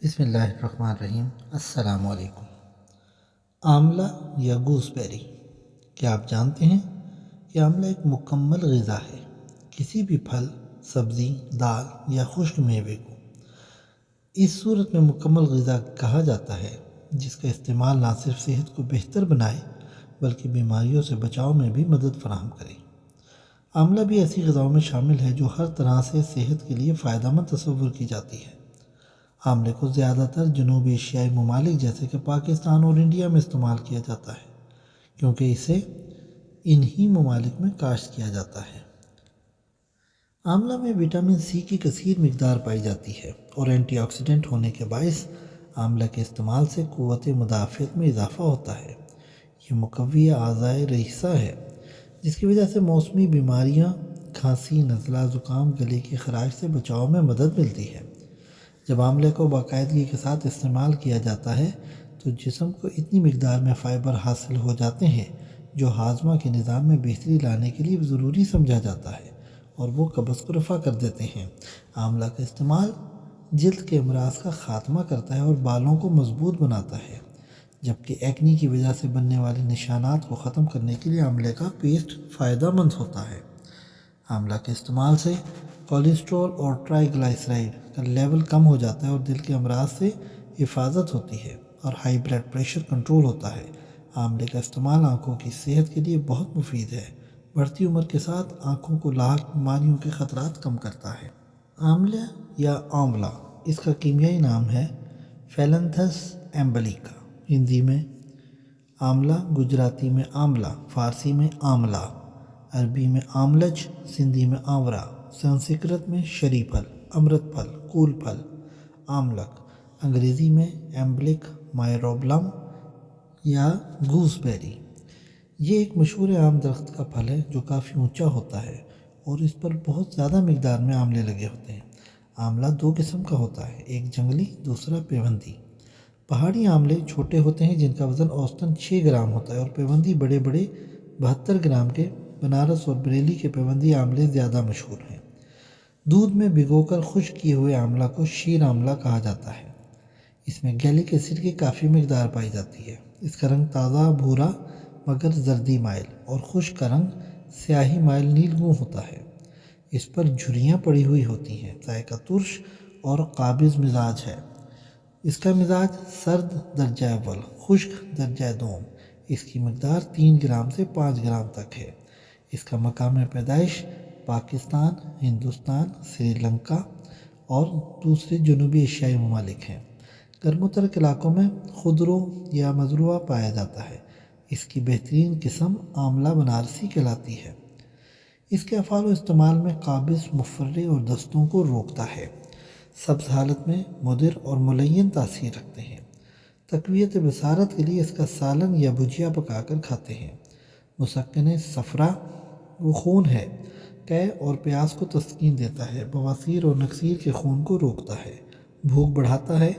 بسم اللہ الرحمن الرحیم۔ السلام علیکم۔ آملہ یا گوس بیری، کیا آپ جانتے ہیں کہ آملہ ایک مکمل غذا ہے؟ کسی بھی پھل، سبزی، دال یا خشک میوے کو اس صورت میں مکمل غذا کہا جاتا ہے جس کا استعمال نہ صرف صحت کو بہتر بنائے بلکہ بیماریوں سے بچاؤ میں بھی مدد فراہم کرے۔ آملہ بھی ایسی غذاؤں میں شامل ہے جو ہر طرح سے صحت کے لیے فائدہ مند تصور کی جاتی ہے۔ آملے کو زیادہ تر جنوبی ایشیائی ممالک جیسے کہ پاکستان اور انڈیا میں استعمال کیا جاتا ہے کیونکہ اسے انہی ممالک میں کاشت کیا جاتا ہے۔ آملہ میں وٹامن سی کی کثیر مقدار پائی جاتی ہے اور اینٹی آکسیڈنٹ ہونے کے باعث آملہ کے استعمال سے قوت مدافعت میں اضافہ ہوتا ہے۔ یہ مقوی اعضائے رئیسہ ہے جس کی وجہ سے موسمی بیماریاں، کھانسی، نزلہ، زکام، گلے کی خراش سے بچاؤ میں مدد ملتی ہے۔ جب آملے کو باقاعدگی کے ساتھ استعمال کیا جاتا ہے تو جسم کو اتنی مقدار میں فائبر حاصل ہو جاتے ہیں جو ہاضمہ کے نظام میں بہتری لانے کے لیے ضروری سمجھا جاتا ہے اور وہ قبض کو رفع کر دیتے ہیں۔ آملہ کا استعمال جلد کے امراض کا خاتمہ کرتا ہے اور بالوں کو مضبوط بناتا ہے، جبکہ ایکنی کی وجہ سے بننے والے نشانات کو ختم کرنے کے لیے آملے کا پیسٹ فائدہ مند ہوتا ہے۔ آملہ کے استعمال سے کولیسٹرول اور ٹرائی گلائسرائڈ کا لیول کم ہو جاتا ہے اور دل کے امراض سے حفاظت ہوتی ہے اور ہائی بلڈ پریشر کنٹرول ہوتا ہے۔ آملے کا استعمال آنکھوں کی صحت کے لیے بہت مفید ہے۔ بڑھتی عمر کے ساتھ آنکھوں کو لاحق بیماریوں کے خطرات کم کرتا ہے۔ آملہ یا آملہ، اس کا کیمیائی نام ہے فیلنتھس ایمبلیکا، ہندی میں آملہ، گجراتی میں آملہ، فارسی میں آملہ، عربی میں آملج، سندھی میں آورا، سنسکرت میں شری پھل، امرت پھل، کول پھل، آملک، انگریزی میں ایمبلک مائروبلم یا گوس بیری۔ یہ ایک مشہور عام درخت کا پھل ہے جو کافی اونچا ہوتا ہے اور اس پر بہت زیادہ مقدار میں آملے لگے ہوتے ہیں۔ آملہ دو قسم کا ہوتا ہے، ایک جنگلی، دوسرا پیوندی۔ پہاڑی آملے چھوٹے ہوتے ہیں جن کا وزن اوسطاً 6 گرام ہوتا ہے اور پیوندی بڑے بڑے 72 گرام کے بنارس اور بریلی کے پیوندی آملے زیادہ مشہور ہیں۔ دودھ میں بھگو کر خشک کیے ہوئے آملہ کو شیر آملہ کہا جاتا ہے۔ اس میں گیلک ایسڈ کی کافی مقدار پائی جاتی ہے۔ اس کا رنگ تازہ بھورا مگر زردی مائل اور خشک کا رنگ سیاہی مائل نیلگوں ہوتا ہے۔ اس پر جھریاں پڑی ہوئی ہوتی ہیں۔ ذائقہ ترش اور قابض مزاج ہے۔ اس کا مزاج سرد درجہ اول، خشک درجہ دوم۔ اس کی مقدار 3 گرام سے 5 گرام تک ہے۔ اس کا مقام پیدائش پاکستان، ہندوستان، سری لنکا اور دوسرے جنوبی ایشیائی ممالک ہیں۔ گرم و ترک علاقوں میں خضرو یا مزروعہ پایا جاتا ہے۔ اس کی بہترین قسم آملہ بنارسی کہلاتی ہے۔ اس کے افعال و استعمال میں قابض، مفرے اور دستوں کو روکتا ہے۔ سبز حالت میں مضر اور ملین تاثیر رکھتے ہیں۔ تقویت بصارت کے لیے اس کا سالن یا بھجیا پکا کر کھاتے ہیں۔ مسکن صفرا وہ خون ہے۔ قے اور پیاس کو تسکین دیتا ہے۔ بواسیر اور نکسیر کے خون کو روکتا ہے۔ بھوک بڑھاتا ہے۔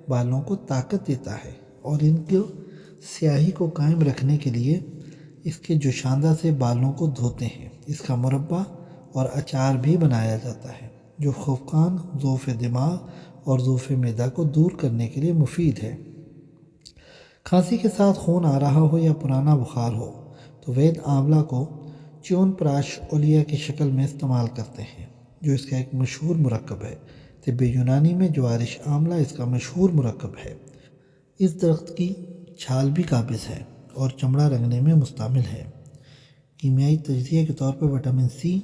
بالوں کو طاقت دیتا ہے اور ان کی سیاہی کو قائم رکھنے کے لیے اس کے جوشاندہ سے بالوں کو دھوتے ہیں۔ اس کا مربع اور اچار بھی بنایا جاتا ہے جو خفقان، ضعف دماغ اور ضعف معدہ کو دور کرنے کے لیے مفید ہے۔ کھانسی کے ساتھ خون آ رہا ہو یا پرانا بخار ہو تو وید آملہ کو چیون پراش اولیا کی شکل میں استعمال کرتے ہیں جو اس کا ایک مشہور مرکب ہے۔ طب یونانی میں جوارش آملہ اس کا مشہور مرکب ہے۔ اس درخت کی چھال بھی قابض ہے اور چمڑا رنگنے میں مستعمل ہے۔ کیمیائی تجزیے کے طور پر وٹامن سی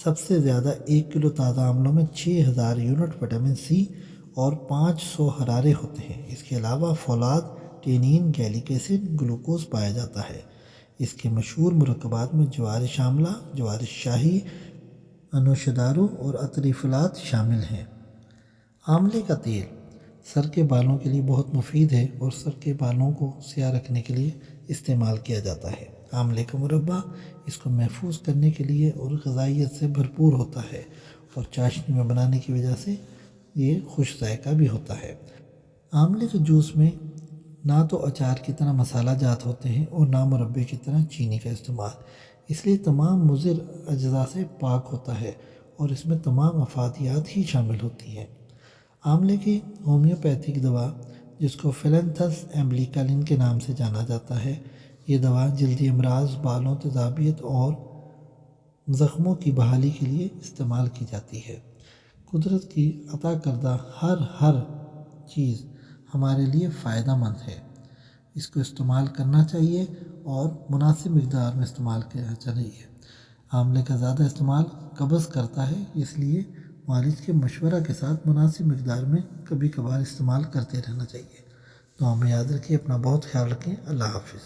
سب سے زیادہ 1 کلو تازہ آملوں میں 6000 یونٹ وٹامن سی اور 500 حرارے ہوتے ہیں۔ اس کے علاوہ فولاد، ٹینین، گیلک ایسڈ، گلوکوز پایا جاتا ہے۔ اس کے مشہور مرکبات میں جوارش آملہ، جوارش شاہی، انوشدارو اور عطری فلات شامل ہیں۔ آملے کا تیل سر کے بالوں کے لیے بہت مفید ہے اور سر کے بالوں کو سیاہ رکھنے کے لیے استعمال کیا جاتا ہے۔ آملے کا مربع اس کو محفوظ کرنے کے لیے اور غذائیت سے بھرپور ہوتا ہے اور چاشنی میں بنانے کی وجہ سے یہ خوش ذائقہ بھی ہوتا ہے۔ آملے کے جوس میں نہ تو اچار کی طرح مسالہ جات ہوتے ہیں اور نہ مربے کی طرح چینی کا استعمال، اس لیے تمام مضر اجزاء سے پاک ہوتا ہے اور اس میں تمام افادیات ہی شامل ہوتی ہیں۔ آملے کی ہومیوپیتھک دوا جس کو فیلنتھس ایمبلیکالن کے نام سے جانا جاتا ہے، یہ دوا جلدی امراض، بالوں، تیزابیت اور زخموں کی بحالی کے لیے استعمال کی جاتی ہے۔ قدرت کی عطا کردہ ہر چیز ہمارے لیے فائدہ مند ہے، اس کو استعمال کرنا چاہیے اور مناسب مقدار میں استعمال کرنا چاہیے۔ آملے کا زیادہ استعمال قبض کرتا ہے، اس لیے والد کے مشورہ کے ساتھ مناسب مقدار میں کبھی کبھار استعمال کرتے رہنا چاہیے۔ تو ہمیں یاد رکھیے، اپنا بہت خیال رکھیں۔ اللہ حافظ۔